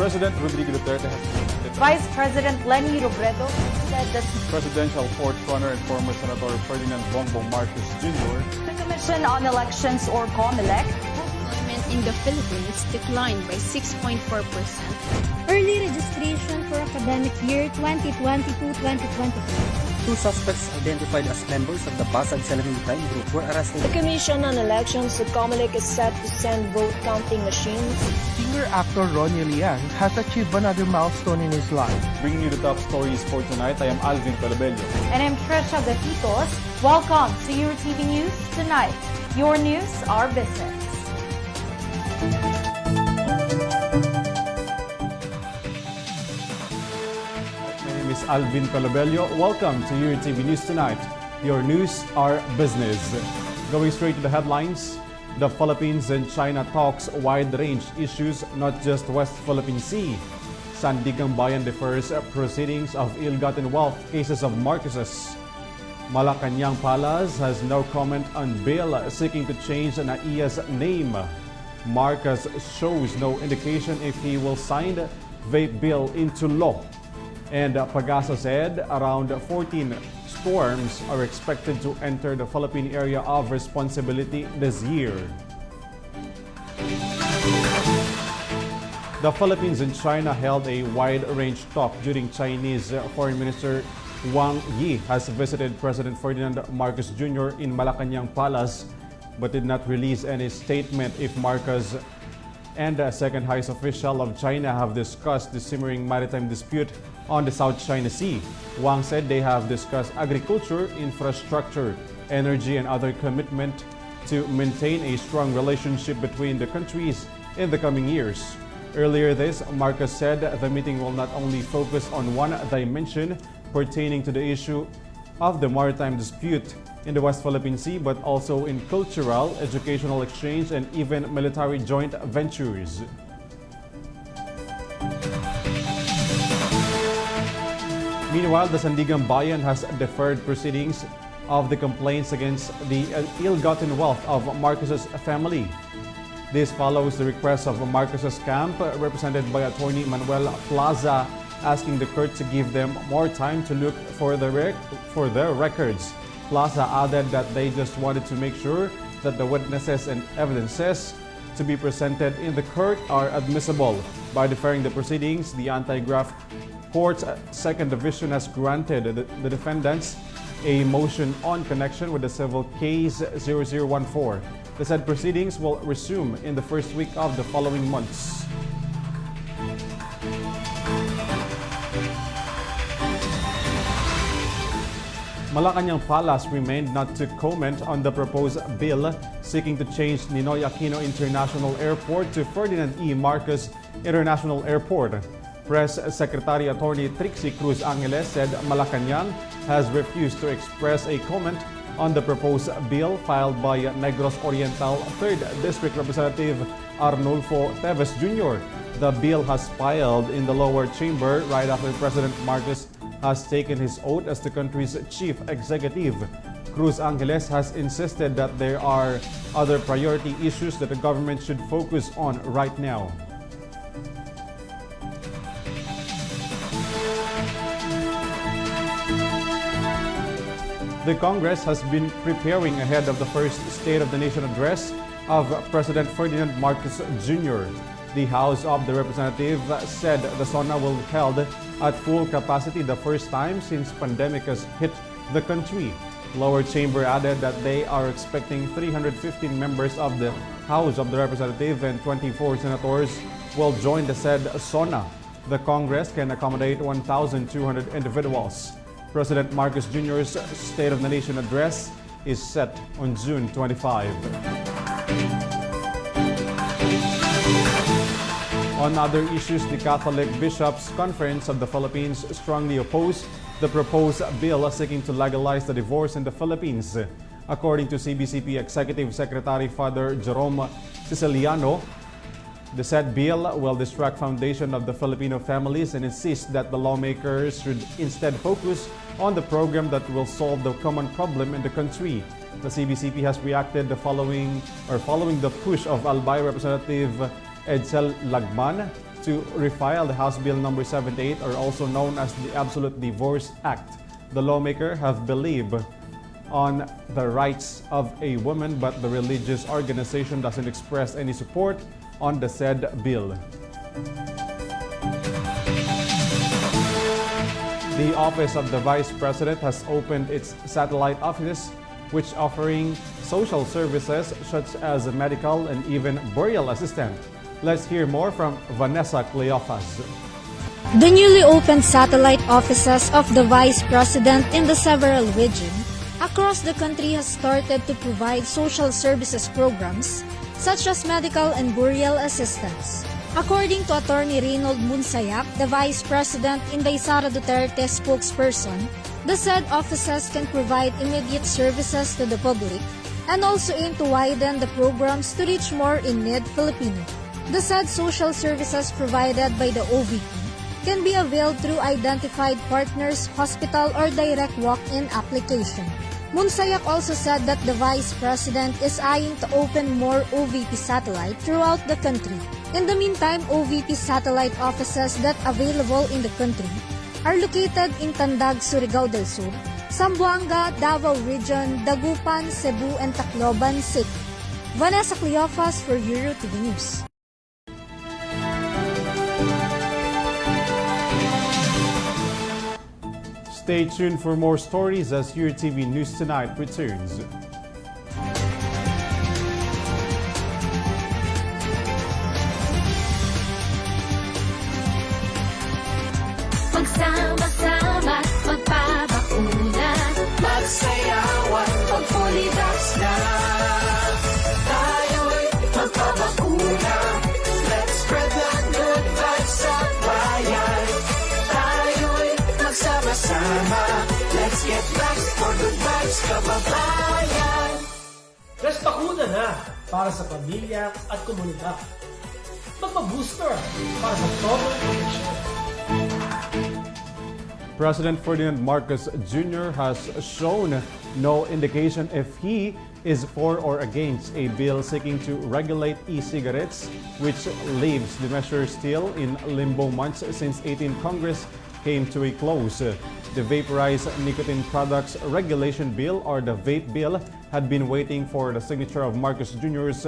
President Rodrigo Duterte has Vice President Leni Robredo said that presidential fourth runner and former Senator Ferdinand Bongbong Marcos Jr. the Commission on Elections, or COMELEC, Employment in the Philippines declined by 6.4%. Early registration for academic year 2022-2023. Two suspects identified as members of the Basag Salamitay group were arrested. The Commission on Elections, the COMELEC, is set to send vote counting machines. Singer actor Ronnie Liang has achieved another milestone in his life. Bringing you the top stories for tonight, I am Alvin Pelobello. and I'm Trisha Gafitos. Welcome to Eurotv News Tonight. Your news, our business. My name is Alvin Pelobello. Welcome to Eurotv News Tonight. Your news, our business. Going straight to the headlines. The Philippines and China talks wide-range issues, not just West Philippine Sea. Sandigang Bayan defers proceedings of ill-gotten wealth cases of Marcoses. Malacanang Palace has no comment on bill seeking to change Naia's name. Marcos shows no indication if he will sign the vape bill into law. And Pagasa said around 14 storms are expected to enter the Philippine area of responsibility this year. The Philippines and China held a wide-range talk during Chinese Foreign Minister Wang Yi has visited President Ferdinand Marcos Jr. in Malacanang Palace, but did not release any statement if Marcos and the second highest official of China have discussed the simmering maritime dispute on the South China Sea. Wang said they have discussed agriculture, infrastructure, energy, and other commitment to maintain a strong relationship between the countries in the coming years. Earlier this, Marcos said the meeting will not only focus on one dimension pertaining to the issue of the maritime dispute in the West Philippine Sea, but also in cultural, educational exchange, and even military joint ventures. Meanwhile, the Sandigang Bayan has deferred proceedings of the complaints against the ill-gotten wealth of Marcos's family. This follows the request of Marcos's camp, represented by attorney Manuel Plaza, asking the court to give them more time to look for their records. Plaza added that they just wanted to make sure that the witnesses and evidences to be presented in the court are admissible. By deferring the proceedings, the Anti-Graft Court's Second Division has granted the defendants a motion on connection with the civil case 0014. The said proceedings will resume in the first week of the following months. Malacanang Palace remained not to comment on the proposed bill seeking to change Ninoy Aquino International Airport to Ferdinand E. Marcos International Airport. Press Secretary Attorney Trixie Cruz Angeles said Malacanang has refused to express a comment on the proposed bill filed by Negros Oriental 3rd District Representative Arnulfo Teves Jr. The bill has filed in the lower chamber right after President Marcos has taken his oath as the country's chief executive. Cruz Angeles has insisted that there are other priority issues that the government should focus on right now. The Congress has been preparing ahead of the first State of the Nation address of President Ferdinand Marcos Jr. The House of the Representatives said the SONA will be held at full capacity the first time since pandemic has hit the country. Lower chamber added that they are expecting 315 members of the House of the Representatives and 24 senators will join the said SONA. The Congress can accommodate 1,200 individuals. President Marcos Jr.'s State of the Nation address is set on June 25. On other issues, the Catholic Bishops' Conference of the Philippines strongly opposed the proposed bill seeking to legalize the divorce in the Philippines. According to CBCP Executive Secretary Father Jerome Siciliano, the said bill will distract foundation of the Filipino families and insist that the lawmakers should instead focus on the program that will solve the common problem in the country. The CBCP has reacted following the push of Albay Representative Edsel Lagman to refile the House Bill number 78, or also known as the Absolute Divorce Act. The lawmaker have believed on the rights of a woman, but the religious organization doesn't express any support on the said bill. The Office of the Vice President has opened its satellite offices, which offering social services such as medical and even burial assistant. Let's hear more from Vanessa Cleofas. The newly opened satellite offices of the Vice President in the several regions across the country has started to provide social services programs such as medical and burial assistance. According to Attorney Reynold Munsayak, the Vice President and the Sara Duterte spokesperson, the said offices can provide immediate services to the public and also aim to widen the programs to reach more in-need Filipino. The said social services provided by the OVP can be availed through identified partners, hospital, or direct walk-in application. Munsayak also said that the Vice President is eyeing to open more OVP satellite throughout the country. In the meantime, OVP satellite offices that available in the country are located in Tandag, Surigao del Sur, Zamboanga, Davao Region, Dagupan, Cebu, and Tacloban City. Vanessa Cleofas for Eurotv News. Stay tuned for more stories as Eurotv News Tonight returns. Magsama-sama, magpapakuna, magsayawan, mag-fully vax na. Tayo'y magpapakuna. Let's spread the good vibes sa bayan. Tayo'y magsama-sama. Let's get vaxxed for good vibes, kababayan. Let's bakuna na para sa pamilya at komunidad. Magpa-booster para sa total protection. President Ferdinand Marcos Jr. has shown no indication if he is for or against a bill seeking to regulate e-cigarettes, which leaves the measure still in limbo months since 18 Congress came to a close. The Vaporized Nicotine Products Regulation Bill, or the VAPE Bill, had been waiting for the signature of Marcos Jr.'s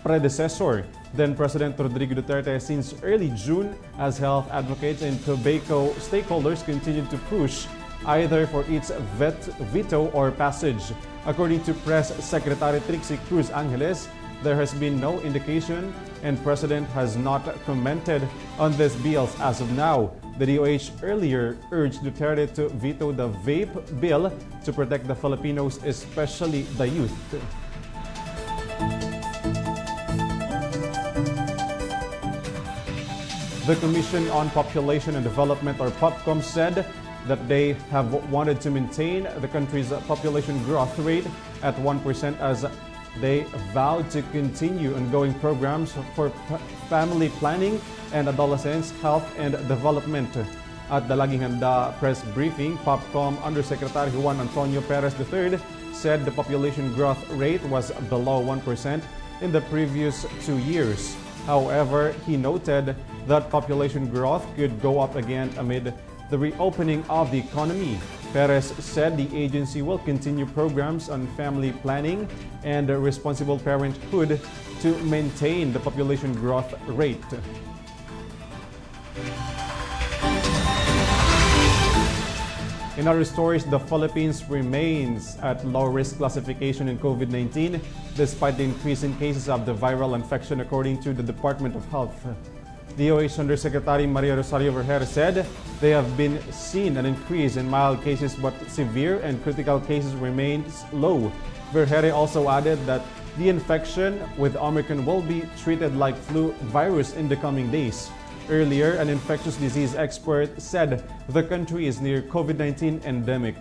predecessor, then President Rodrigo Duterte, since early June, as health advocates and tobacco stakeholders continued to push either for its veto or passage. According to Press Secretary Trixie Cruz Angeles, there has been no indication and President has not commented on these bills as of now. The DOH earlier urged Duterte to veto the vape bill to protect the Filipinos, especially the youth. The Commission on Population and Development, or POPCOM, said that they have wanted to maintain the country's population growth rate at 1% as they vowed to continue ongoing programs for family planning and adolescents' health and development. At the Laging Handa press briefing, POPCOM Undersecretary Juan Antonio Perez III said the population growth rate was below 1% in the previous 2 years. However, he noted that population growth could go up again amid the reopening of the economy. Perez said the agency will continue programs on family planning and responsible parenthood to maintain the population growth rate. In other stories, the Philippines remains at low-risk classification in COVID-19 despite the increase in cases of the viral infection, according to the Department of Health. DOH Undersecretary Maria Rosario Vergere said they have been seen an increase in mild cases, but severe and critical cases remains low. Vergere also added that the infection with Omicron will be treated like flu virus in the coming days. Earlier, an infectious disease expert said the country is near COVID-19 endemic.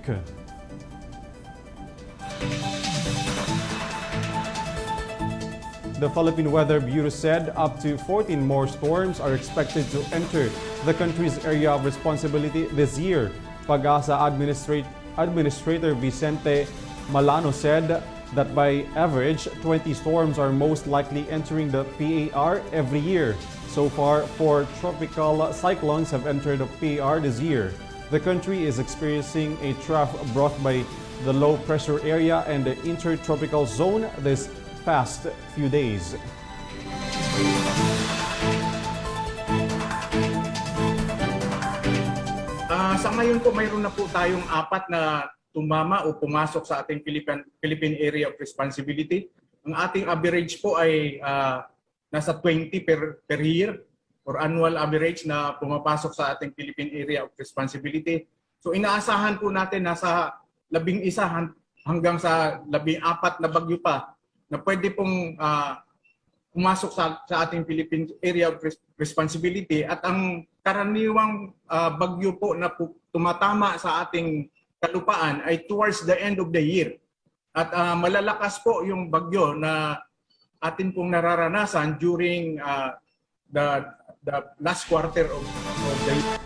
The Philippine Weather Bureau said up to 14 more storms are expected to enter the country's area of responsibility this year. Pag-asa Administrator Vicente Malano said that by average, 20 storms are most likely entering the PAR every year. So far, 4 tropical cyclones have entered the PAR this year. The country is experiencing a trough brought by the low pressure area and the intertropical zone this past few days. Sa ngayon po, mayroon na po tayong 4 na tumama o pumasok sa ating Philippine Area of Responsibility. Ang ating average po ay nasa 20 per year or annual average na pumapasok sa ating Philippine Area of Responsibility. So inaasahan po natin nasa 11 hanggang sa 14 na bagyo pa na pwede pong pumasok sa ating Philippine Area of Responsibility, at ang karaniwang bagyo po na tumatama sa ating kalupaan ay towards the end of the year. At malalakas po yung bagyo na atin pong nararanasan during the last quarter of the year.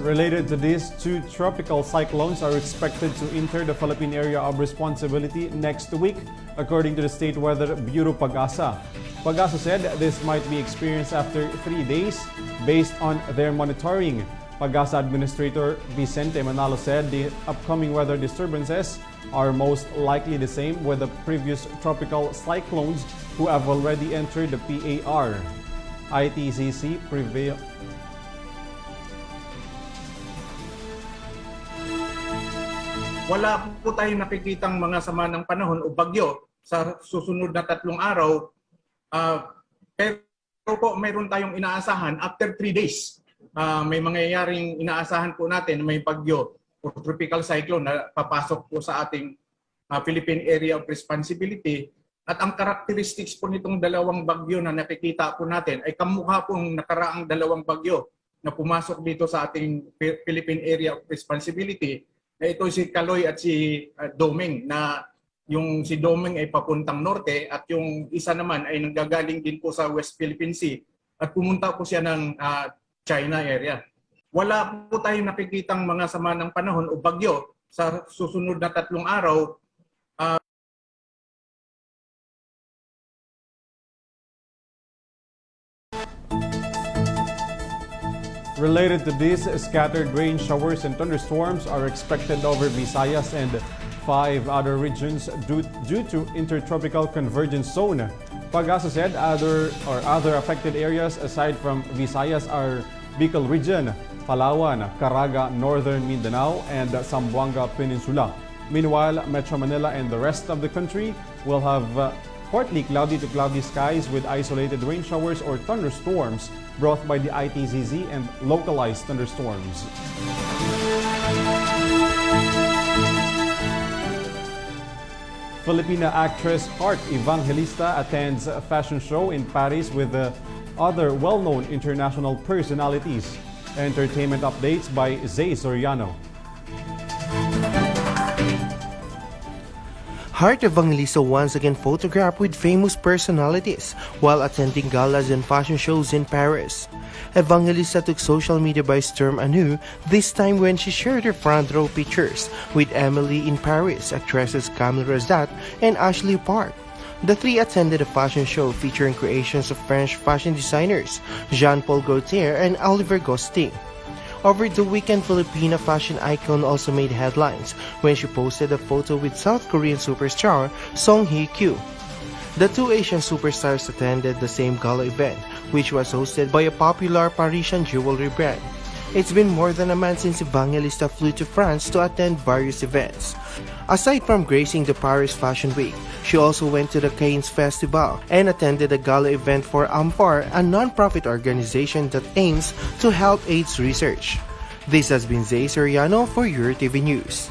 Related to this, 2 tropical cyclones are expected to enter the Philippine Area of Responsibility next week, according to the State Weather Bureau Pag-asa. Pag-asa said this might be experienced after 3 days based on their monitoring. Pag-asa Administrator Vicente Manalo said the upcoming weather disturbances are most likely the same with the previous tropical cyclones who have already entered the PAR. ITCC prevail. Wala po tayong nakikitang mga sama ng panahon o bagyo sa susunod na 3 araw. Pero po mayroon tayong inaasahan after 3 days. May mangyayaring inaasahan po natin na may bagyo o tropical cyclone na papasok po sa ating Philippine Area of Responsibility. At ang characteristics po nitong dalawang bagyo na nakikita po natin ay kamukha pong nakaraang dalawang bagyo na pumasok dito sa ating Philippine Area of Responsibility. Na ito si Kaloy at si Doming, na yung si Doming ay papuntang norte at yung isa naman ay nanggagaling din po sa West Philippine Sea at pumunta po siya ng China area. Wala po tayong nakikitang mga sama ng panahon o bagyo sa susunod na 3 araw. Related to this, scattered rain showers and thunderstorms are expected over Visayas and 5 other regions due to intertropical convergence zone. Pag-asa said other affected areas aside from Visayas are Bicol Region, Palawan, Caraga, Northern Mindanao, and Zamboanga Peninsula. Meanwhile, Metro Manila and the rest of the country will have partly cloudy to cloudy skies with isolated rain showers or thunderstorms brought by the ITZZ and localized thunderstorms. Filipina actress Heart Evangelista attends a fashion show in Paris with other well-known international personalities. Entertainment updates by Zay Soriano. Heart Evangelista once again photographed with famous personalities while attending galas and fashion shows in Paris. Evangelista took social media by storm anew, this time when she shared her front row pictures with Emily in Paris, actresses Camille Razat and Ashley Park. The 3 attended a fashion show featuring creations of French fashion designers Jean-Paul Gaultier and Oliver Gostin. Over the weekend, Filipina fashion icon also made headlines when she posted a photo with South Korean superstar Song Hye-kyo. The 2 Asian superstars attended the same gala event, which was hosted by a popular Parisian jewelry brand. It's been more than a month since Evangelista flew to France to attend various events. Aside from gracing the Paris Fashion Week, she also went to the Cannes Festival and attended a gala event for AMPAR, a non-profit organization that aims to help AIDS research. This has been Zay Soriano for Eurotv News.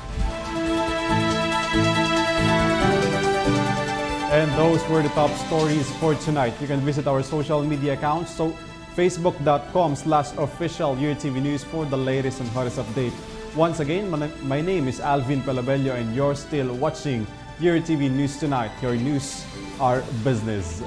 And those were the top stories for tonight. You can visit our social media accounts, so facebook.com/official Eurotv News for the latest and hottest update. Once again, my name is Alvin Pelobello and you're still watching Eurotv News Tonight. Your news, our business.